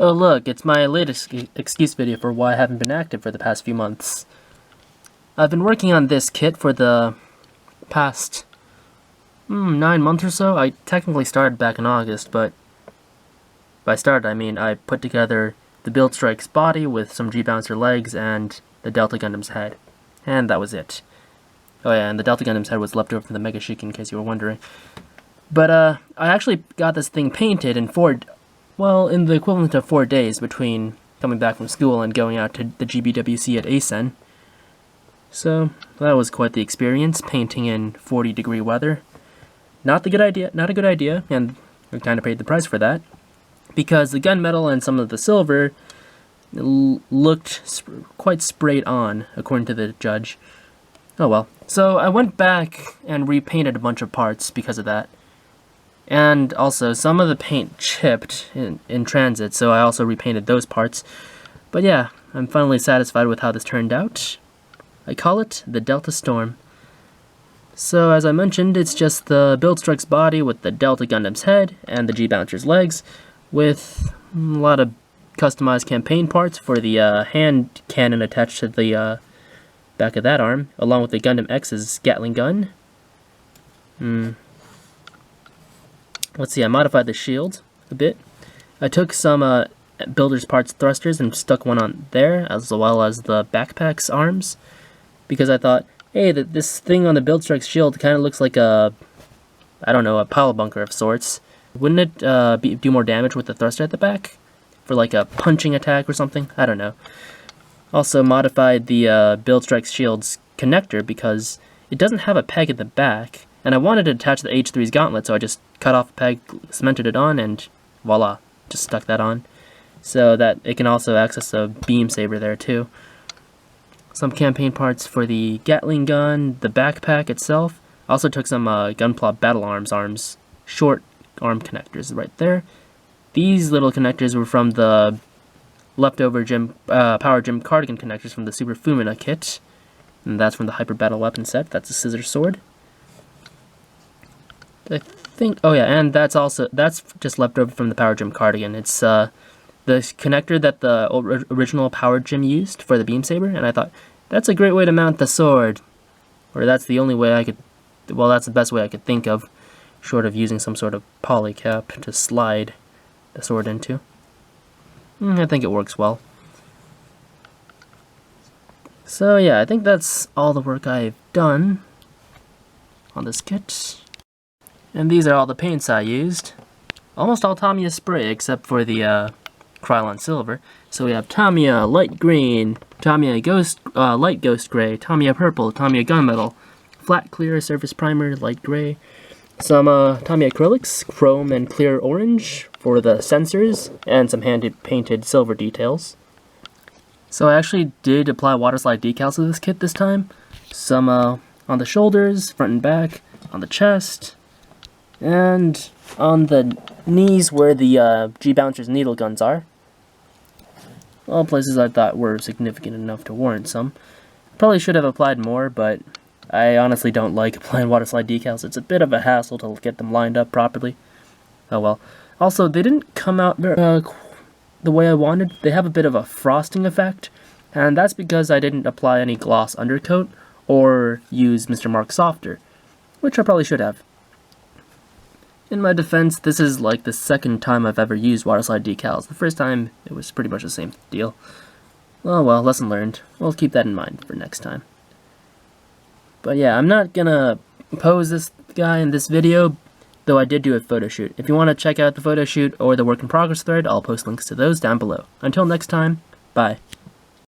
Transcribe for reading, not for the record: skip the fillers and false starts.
Oh look, it's my latest excuse video for why I haven't been active for the past few months. I've been working on this kit for the past 9 months or so. I technically started back in August, but by started I mean I put together the Build Strike's body with some G-Bouncer legs and the Delta Gundam's head. And that was it. Oh yeah, and the Delta Gundam's head was left over from the Mega Sheik in case you were wondering. But I actually got this thing painted in in the equivalent of 4 days between coming back from school and going out to the GBWC at ASEN. So that was quite the experience, painting in 40-degree weather. Not a good idea, and we kind of paid the price for that, because the gunmetal and some of the silver looked quite sprayed on, according to the judge. Oh well. So I went back and repainted a bunch of parts because of that. And also, some of the paint chipped in transit, so I also repainted those parts. But yeah, I'm finally satisfied with how this turned out. I call it the Delta Storm. So as I mentioned, it's just the Build Strike's body with the Delta Gundam's head and the G-Bouncer's legs, with a lot of customized campaign parts for the hand cannon attached to the back of that arm, along with the Gundam X's Gatling gun. Let's see, I modified the shield a bit. I took some builder's parts thrusters and stuck one on there, as well as the backpack's arms, because I thought, hey, this thing on the Build Strike's shield kind of looks like a pile bunker of sorts. Wouldn't it do more damage with the thruster at the back? For like a punching attack or something? I don't know. Also modified the Build Strike's shield's connector because it doesn't have a peg at the back, and I wanted to attach the H3's gauntlet, so I just cut off a peg, cemented it on, and voila, just stuck that on. So that it can also access a beam saber there too. Some campaign parts for the Gatling gun, the backpack itself. Also took some Gunpla battle arms, short arm connectors right there. These little connectors were from the leftover Power Gym cardigan connectors from the Super Fumina kit. And that's from the Hyper Battle Weapon set. That's a scissor sword. I think, oh yeah, and that's just left over from the Power Gym cardigan. It's the connector that the original Power Gym used for the beam saber, and I thought, that's a great way to mount the sword. Or that's the only way that's the best way I could think of, short of using some sort of poly cap to slide the sword into. I think it works well. So yeah, I think that's all the work I've done on this kit. And these are all the paints I used. Almost all Tamiya spray except for the Krylon Silver. So we have Tamiya Light Green, Tamiya Light Ghost Gray, Tamiya Purple, Tamiya Gunmetal, Flat Clear Surface Primer, Light Gray, some Tamiya Acrylics, Chrome and Clear Orange for the sensors, and some hand-painted silver details. So I actually did apply waterslide decals to this kit this time. Some on the shoulders, front and back, on the chest, and on the knees where the G-Bouncer's needle guns are. All places I thought were significant enough to warrant some. Probably should have applied more, but I honestly don't like applying waterslide decals. It's a bit of a hassle to get them lined up properly. Oh well. Also, they didn't come out the way I wanted. They have a bit of a frosting effect, and that's because I didn't apply any gloss undercoat or use Mr. Mark Softer, which I probably should have. In my defense, this is like the second time I've ever used waterslide decals. The first time, it was pretty much the same deal. Oh well, lesson learned. We'll keep that in mind for next time. But yeah, I'm not gonna pose this guy in this video, though I did do a photo shoot. If you want to check out the photo shoot or the work in progress thread, I'll post links to those down below. Until next time, bye.